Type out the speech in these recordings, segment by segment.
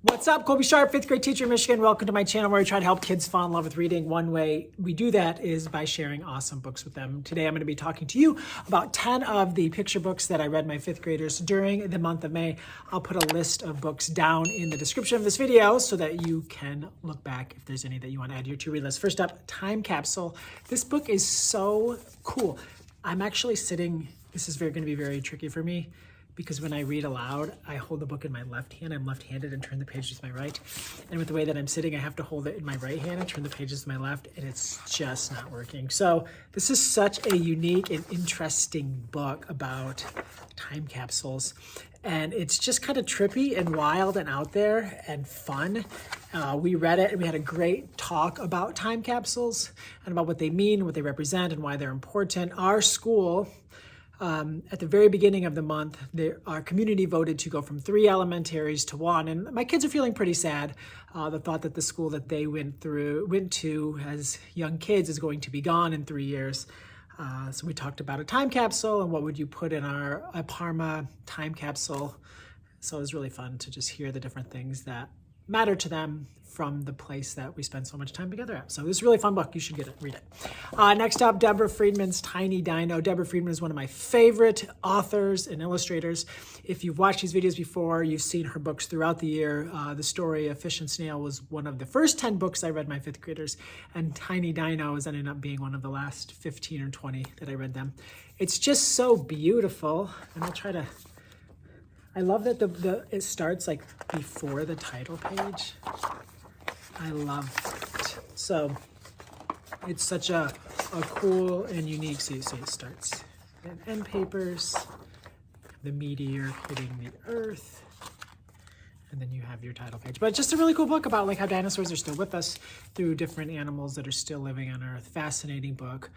What's up, Colby Sharp, 5th grade teacher in Michigan. Welcome to my channel where I try to help kids fall in love with reading. One way we do that is by sharing awesome books with them. Today I'm going to be talking to you about 10 of the picture books that I read my 5th graders during the month of May. I'll put a list of books down in the description of this video so that you can look back if there's any that you want to add to your to-read list. First up, Time Capsule. This book is so cool. I'm actually sitting, this is going to be very tricky for me, because when I read aloud, I hold the book in my left hand. I'm left-handed and turn the pages to my right. And with the way that I'm sitting, I have to hold it in my right hand and turn the pages to my left, and it's just not working. So this is such a unique and interesting book about time capsules. And it's just kind of trippy and wild and out there and fun. We read it and we had a great talk about time capsules and about what they mean, what they represent, and why they're important. Our school, at the very beginning of the month, our community voted to go from 3 elementaries to 1, and my kids are feeling pretty sad. The thought that the school that they went to as young kids is going to be gone in 3 years. So we talked about a time capsule and what would you put in a Parma time capsule. So it was really fun to just hear the different things that matter to them from the place that we spend so much time together at. So it was a really fun book. You should get it, read it. Next up, Deborah Friedman's Tiny Dino. Deborah Friedman is one of my favorite authors and illustrators. If you've watched these videos before, you've seen her books throughout the year. The story of Fish and Snail was one of the first 10 books I read my 5th graders, and Tiny Dino is ended up being one of the last 15 or 20 that I read them. It's just so beautiful, and I'll try to, I love that it starts like before the title page. I love it. So it's such a cool and unique, so you see it starts in end papers, the meteor hitting the earth, and then you have your title page. But it's just a really cool book about like how dinosaurs are still with us through different animals that are still living on Earth. Fascinating book.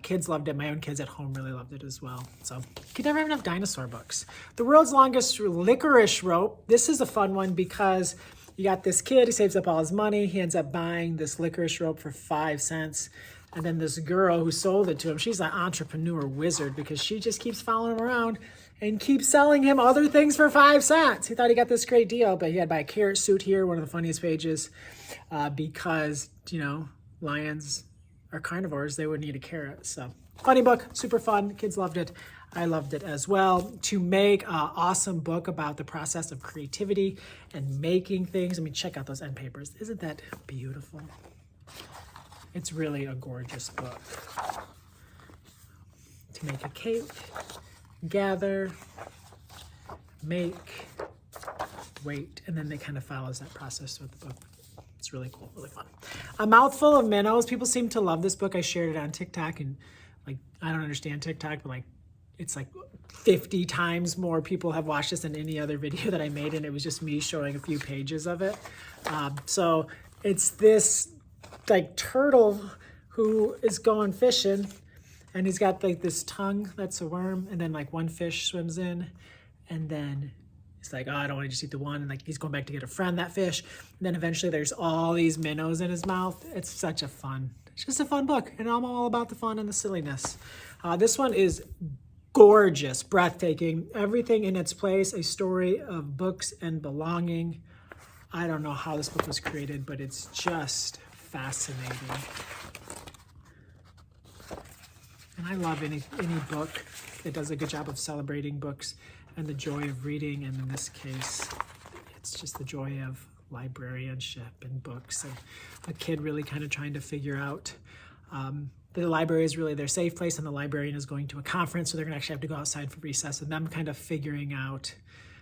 Kids loved it. My own kids at home really loved it as well. So you could never have enough dinosaur books. The World's Longest Licorice Rope. This is a fun one because you got this kid, he saves up all his money. He ends up buying this licorice rope for 5 cents. And then this girl who sold it to him, she's an entrepreneur wizard because she just keeps following him around and keeps selling him other things for 5 cents. He thought he got this great deal, but he had to buy a carrot suit here, one of the funniest pages, because, you know, lions are carnivores. They would need a carrot. So funny book, super fun. Kids loved it. I loved it as well. To make an awesome book about the process of creativity and making things. I mean, check out those end papers. Isn't that beautiful? It's really a gorgeous book. To make a cake, gather, make, wait, and then it kind of follows that process with the book. It's really cool, really fun. A Mouthful of Minnows. People seem to love this book. I shared it on TikTok, and like, I don't understand TikTok, but like, it's like 50 times more people have watched this than any other video that I made, and it was just me showing a few pages of it. So it's this like turtle who is going fishing, and he's got like this tongue that's a worm, and then like one fish swims in, and then it's like, oh, I don't want to just eat the one, and like he's going back to get a friend, that fish, and then eventually there's all these minnows in his mouth. It's such a fun, it's just a fun book, and I'm all about the fun and the silliness. This one is gorgeous, breathtaking, everything in its place, a story of books and belonging. I don't know how this book was created, but it's just fascinating. And I love any book that does a good job of celebrating books and the joy of reading, and in this case, it's just the joy of librarianship and books, and a kid really kind of trying to figure out the library is really their safe place, and the librarian is going to a conference, so they're gonna actually have to go outside for recess, and them kind of figuring out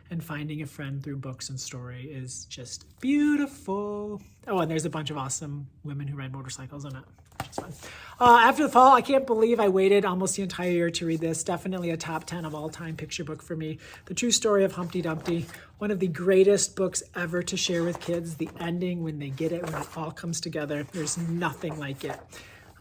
and finding a friend through books and story is just beautiful. Oh, and there's a bunch of awesome women who ride motorcycles in it, which is fun. After the Fall, I can't believe I waited almost the entire year to read this. Definitely a top 10 of all time picture book for me. The true story of Humpty Dumpty, one of the greatest books ever to share with kids. The ending, when they get it, when it all comes together, there's nothing like it.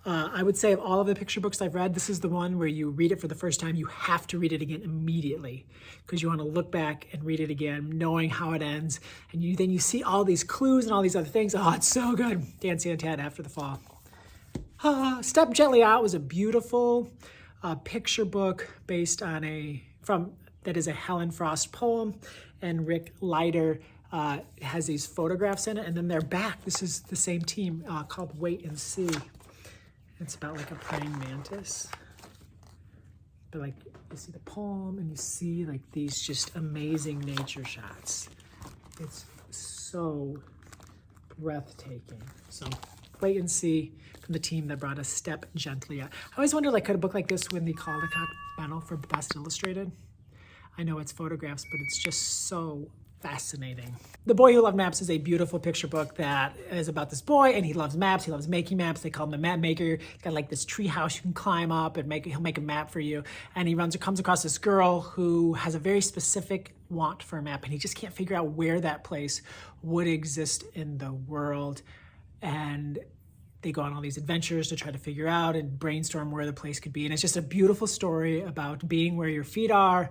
I would say of all of the picture books I've read, this is the one where you read it for the first time, you have to read it again immediately because you want to look back and read it again, knowing how it ends. And then you see all these clues and all these other things. Oh, it's so good. Dancing on Ted, After the Fall. Step Gently Out was a beautiful picture book based on that is a Helen Frost poem, and Rick Leiter It has these photographs in it, and then they're back. This is the same team called Wait and See. It's about like a praying mantis. But like you see the palm and you see like these just amazing nature shots. It's so breathtaking. So Wait and See from the team that brought us Step Gently Out. I always wondered, like, could a book like this win the Caldecott Medal for Best Illustrated? I know it's photographs, but it's just so fascinating. The Boy Who Loved Maps is a beautiful picture book that is about this boy, and he loves maps. He loves making maps. They call him the map maker. He's got like this tree house you can climb up and he'll make a map for you. And he comes across this girl who has a very specific want for a map, and he just can't figure out where that place would exist in the world. And they go on all these adventures to try to figure out and brainstorm where the place could be. And it's just a beautiful story about being where your feet are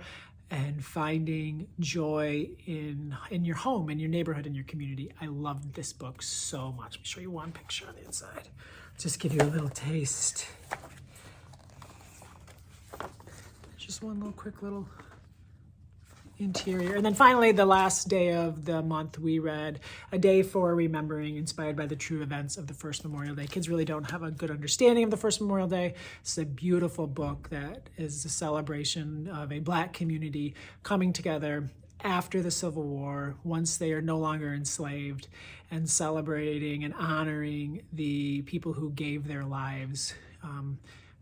and finding joy in your home, in your neighborhood, in your community. I love this book so much. Let me show you one picture on the inside. Just give you a little taste. Just one little quick little interior. And then finally, the last day of the month, we read A Day for Remembering, inspired by the true events of the first Memorial Day. Kids really don't have a good understanding of the first Memorial Day. It's a beautiful book that is a celebration of a Black community coming together after the Civil War, once they are no longer enslaved, and celebrating and honoring the people who gave their lives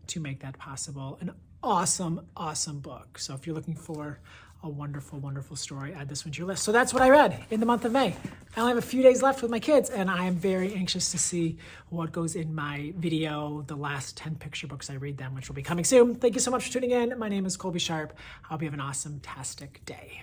to make that possible. An awesome, awesome book. So if you're looking for a wonderful, wonderful story, add this one to your list. So that's what I read in the month of May. I only have a few days left with my kids, and I am very anxious to see what goes in my video, the last 10 picture books I read them, which will be coming soon. Thank you so much for tuning in. My name is Colby Sharp. I hope you have an awesome-tastic day.